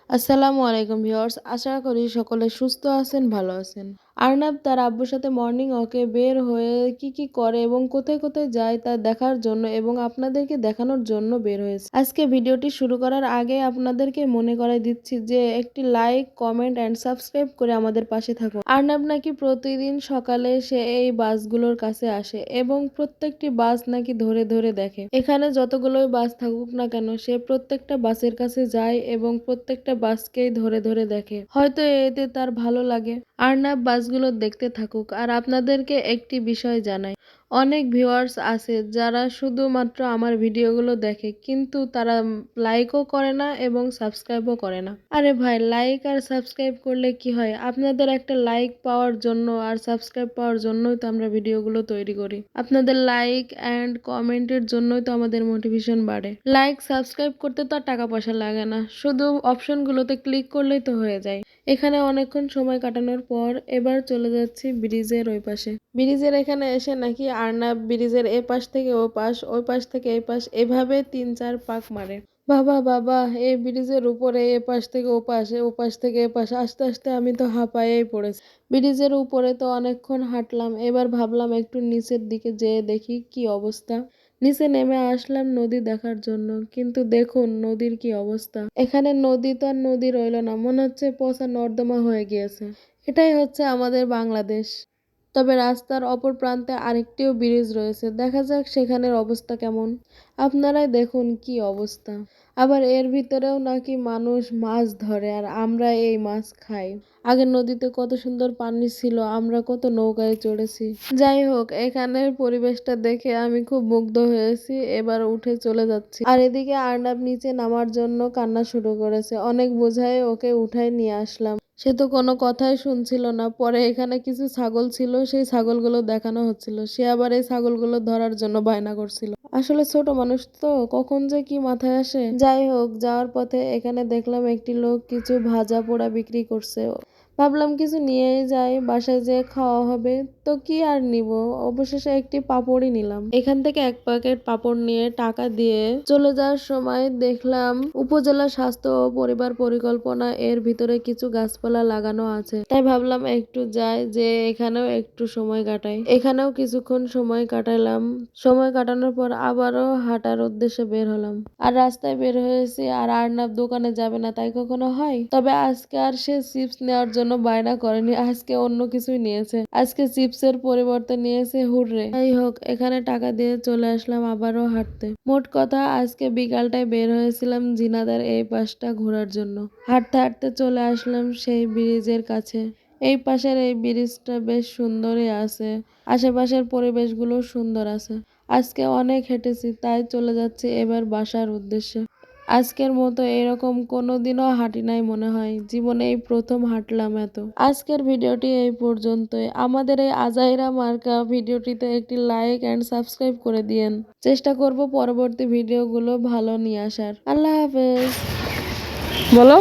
আসসালামু আলাইকুম ভিউয়ার্স, আশা করি সকলে সুস্থ আছেন, ভালো আছেন। আর্নাব তার আব্বুর সাথে মর্নিং ওয়াকে বের হয়ে কি করে এবং কোথায় কোথায় যায় তা দেখার জন্য এবং আপনাদেরকে দেখানোর জন্য বের হয়েছে। আজকে ভিডিওটি শুরু করার আগে আপনাদেরকে মনে করাই দিচ্ছি যে একটি লাইক, কমেন্ট এন্ড সাবস্ক্রাইব করে আমাদের পাশে থাকুন। আর্নাব নাকি প্রতিদিন সকালে সে এই বাসগুলোর কাছে আসে এবং প্রত্যেকটি বাস নাকি ধরে ধরে দেখে। এখানে যতগুলোই বাস থাকুক না কেন সে প্রত্যেকটা বাসের কাছে যায় এবং প্রত্যেকটা বাসকেই ধরে ধরে দেখে। হয়তো এতে তার ভালো লাগে। আর্নাব বাসগুলো দেখতে থাকুক। আর আপনাদেরকে একটি বিষয় জানাই, অনেক ভিউয়ার্স আছে যারা শুধুমাত্র আমার ভিডিওগুলো দেখে কিন্তু তারা লাইকও করে না এবং সাবস্ক্রাইবও করে না। আরে ভাই, লাইক আর সাবস্ক্রাইব করলে কি হয়? আপনাদের একটা লাইক পাওয়ার জন্য আর সাবস্ক্রাইব পাওয়ার জন্যই তো আমরা ভিডিওগুলো তৈরি করি। আপনাদের লাইক অ্যান্ড কমেন্টের জন্যই তো আমাদের মোটিভেশন বাড়ে। লাইক সাবস্ক্রাইব করতে তো আর টাকা পয়সা লাগে না, শুধু অপশনগুলোতে ক্লিক করলেই তো হয়ে যায়। এখানে অনেকক্ষণ সময় কাটানোর পর এবার চলে যাচ্ছি ব্রিজের ওই পাশে। ব্রিজের এখানে এসে নাকি আর্নাব ব্রিজের এ পাশ থেকে ও পাশ, ওই পাশ থেকে এই পাশ, এভাবে ৩-৪ পাক মারে। বাবা বাবা, এই ব্রিজের উপরে এ পাশ থেকে ও পাশে, ও পাশ থেকে এ পাশে, আস্তে আস্তে আমি তো হাঁপায়েই পড়েছি। ব্রিজের উপরে তো অনেকক্ষণ হাঁটলাম, এবার ভাবলাম একটু নিচের দিকে যেয়ে দেখি কি অবস্থা। নিচে নেমে আসলাম নদী দেখার জন্য, কিন্তু দেখুন নদীর কি অবস্থা। এখানে নদী তো আর নদী রইল না, মনে হচ্ছে পচা নর্দমা হয়ে গিয়েছে। এটাই হচ্ছে আমাদের বাংলাদেশ। তবে রাস্তার অপর প্রান্তে আরেকটিও ব্রিজ রয়েছে, দেখা যাক সেখানের অবস্থা কেমন। আপনারাই দেখুন কি অবস্থা। আবার এর ভিতরেও নাকি মানুষ মাছ ধরে আর আমরা এই মাছ খাই। আগের নদীতে কত সুন্দর পানি ছিল, আমরা কত নৌকায় চড়েছি। যাই হোক, এখানের পরিবেশটা দেখে আমি খুব মুগ্ধ হয়েছি। এবার উঠে চলে যাচ্ছি। আর এদিকে আর্নাব নিচে নামার জন্য কান্না শুরু করেছে। অনেক বোঝায় ওকে উঠায় নিয়ে আসলাম, সে তো কোনো কথাই শুনছিল না। পরে এখানে কিছু ছাগল ছিল, সেই ছাগলগুলো দেখানো হচ্ছিল, সে আবার এই ছাগলগুলো ধরার জন্য বায়না করছিল। আসলে ছোট মানুষ তো, কখন যে কি মাথায় আসে। যাই হোক, যাওয়ার পথে এখানে দেখলাম একটি লোক কিছু ভাজা পোড়া বিক্রি করছে। ভাবলাম কিছু নিয়েই যাই, বাসায় যেয়ে খাওয়া হবে। তো কি আর নিব, অবশেষে একটি পাপড়ই নিলাম। এখান থেকে এক প্যাকেট পাপড় নিয়ে টাকা দিয়ে চলে যাওয়ার সময় দেখলাম উপজেলা স্বাস্থ্য ও পরিবার পরিকল্পনা এর ভিতরে কিছু গাছপালা লাগানো আছে। তাই ভাবলাম একটু যাই, যে এখানেও একটু সময় কাটাই। এখানেও কিছুক্ষণ সময় কাটালাম। সময় কাটানোর পর আবারও হাঁটার উদ্দেশ্যে বের হলাম। আর রাস্তায় বের হয়েছি, আর আর্নাব দোকানে যাবে না তাই কখনো হয়? তবে আজকে আর সে চিপস নেওয়ার জন্য বায়না করেনি, আজকে অন্য কিছুই নিয়েছে। আজকে চিপসের পরিবর্তে নিয়েছে হুররে। যাই হোক, এখানে টাকা দিয়ে চলে আসলাম আবারও হাঁটতে। মোট কথা, আজকে বিকালটায় বের হয়েছিলাম ঝিনাইদহের এই পাশটা ঘোরার জন্য। হাঁটতে হাঁটতে চলে আসলাম সেই ব্রিজের কাছে। এই পাশের এই ব্রিজটা বেশ সুন্দরই আছে, আশেপাশের পরিবেশগুলো সুন্দর আছে। আজকে অনেক হেঁটেছি, তাই চলে যাচ্ছি এবার বাসার উদ্দেশ্যে। আজকের মতো এরকম কোনোদিনও হাঁটি নাই মনে হয়, জীবনে এই প্রথম হাঁটলাম এত। আজকের ভিডিওটি এই পর্যন্তই। আমাদের এই আজাইরা মার্কা ভিডিওটিতে একটি লাইক এন্ড সাবস্ক্রাইব করে দিয়েন। চেষ্টা করব পরবর্তী ভিডিওগুলো ভালো নিয়ে আসার। আল্লাহ হাফেজ। বলো।